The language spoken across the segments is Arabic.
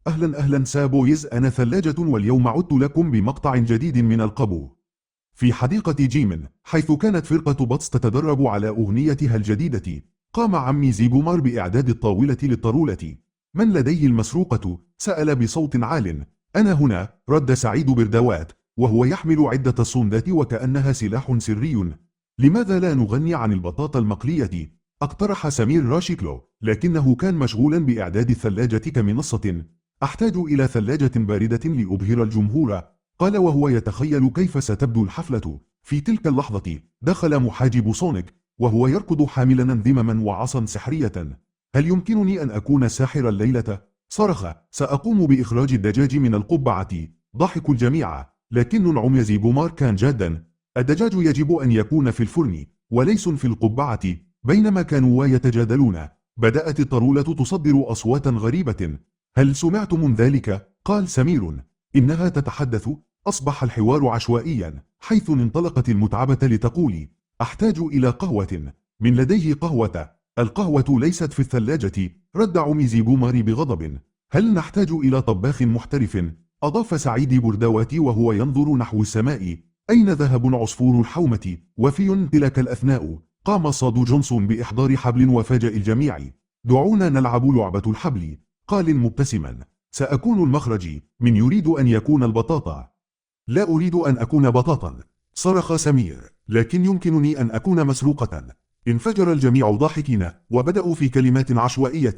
أهلا سابويز، أنا ثلاجة واليوم عدت لكم بمقطع جديد من القبو. في حديقة جيم، حيث كانت فرقة بطس تتدرب على أغنيتها الجديدة، قام عمي زيغومار بإعداد الطاولة للطرولة. من لديه المسروقة؟ سأل بصوت عال. أنا هنا، رد سعيد بردوات، وهو يحمل عدة صندات وكأنها سلاح سري. لماذا لا نغني عن البطاطا المقلية؟ اقترح سمير راشيكلو، لكنه كان مشغولا بإعداد الثلاجة كمنصة. أحتاج إلى ثلاجة باردة لأبهر الجمهور، قال وهو يتخيل كيف ستبدو الحفلة. في تلك اللحظة دخل محاجب سونيك وهو يركض حاملا ذمما وعصا سحرية. هل يمكنني أن أكون ساحر الليلة؟ صرخ. سأقوم بإخراج الدجاج من القبعة. ضحك الجميع، لكن عمي زيغومار كان جادا. الدجاج يجب أن يكون في الفرن وليس في القبعة. بينما كانوا يتجادلون، بدأت الطرولة تصدر أصواتا غريبة. هل سمعتم من ذلك؟ قال سمير. إنها تتحدث. أصبح الحوار عشوائيا، حيث انطلقت المتعبة لتقول: أحتاج إلى قهوة. من لديه قهوة؟ القهوة ليست في الثلاجة، رد عمي زيغومار بغضب. هل نحتاج إلى طباخ محترف؟ أضاف سعيد بردوات وهو ينظر نحو السماء. أين ذهب عصفور الحومة؟ وفي تلك الأثناء قام صاد جونسون بإحضار حبل وفاجأ الجميع. دعونا نلعب لعبة الحبل، قال مبتسما. سأكون المخرج. من يريد أن يكون البطاطا؟ لا أريد أن أكون بطاطا، صرخ سمير، لكن يمكنني أن أكون مسروقة. انفجر الجميع ضاحكين وبدأوا في كلمات عشوائية.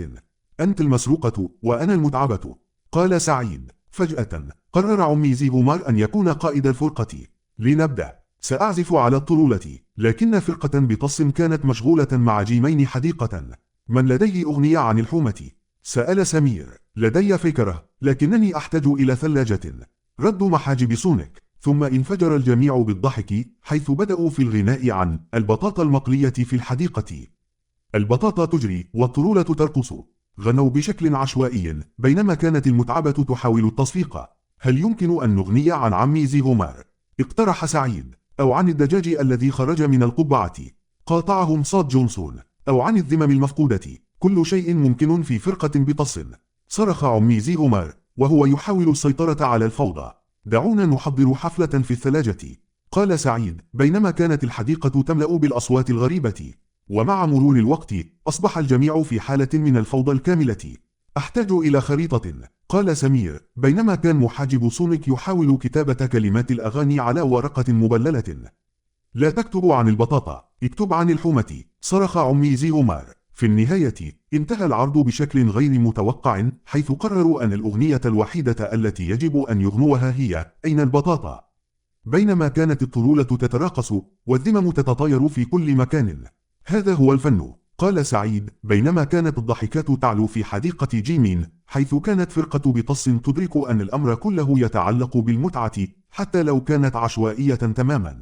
أنت المسروقة وأنا المتعبة، قال سعيد. فجأة قرر عمي زيغومار أن يكون قائد الفرقة. لنبدأ. سأعزف على الطرولة، لكن فرقة بطس كانت مشغولة مع جيمين حديقة. من لديه أغنية عن الحومة؟ سأل سمير. لدي فكرة، لكنني أحتاج إلى ثلاجة، رد محاجب سونيك. ثم انفجر الجميع بالضحك، حيث بدأوا في الغناء عن البطاطا المقلية في الحديقة. البطاطا تجري والطرولة ترقص، غنوا بشكل عشوائي بينما كانت المتعبة تحاول التصفيق. هل يمكن أن نغني عن عمي زيغومار؟ اقترح سعيد. أو عن الدجاج الذي خرج من القبعة، قاطعهم صاد جونسون. أو عن الذمم المفقودة. كل شيء ممكن في فرقة بطس، صرخ عمي زيغومار وهو يحاول السيطرة على الفوضى. دعونا نحضر حفلة في الثلاجة، قال سعيد، بينما كانت الحديقة تملأ بالأصوات الغريبة. ومع مرور الوقت أصبح الجميع في حالة من الفوضى الكاملة. أحتاج إلى خريطة، قال سمير، بينما كان محاجب سونيك يحاول كتابة كلمات الأغاني على ورقة مبللة. لا تكتب عن البطاطا، اكتب عن الحومة، صرخ عمي زيغومار. في النهاية انتهى العرض بشكل غير متوقع، حيث قرروا أن الأغنية الوحيدة التي يجب أن يغنوها هي أين البطاطا. بينما كانت الطرولة تتراقص والذمم تتطاير في كل مكان. هذا هو الفن، قال سعيد، بينما كانت الضحكات تعلو في حديقة جيمين، حيث كانت فرقة بطس تدرك أن الأمر كله يتعلق بالمتعة حتى لو كانت عشوائية تماما.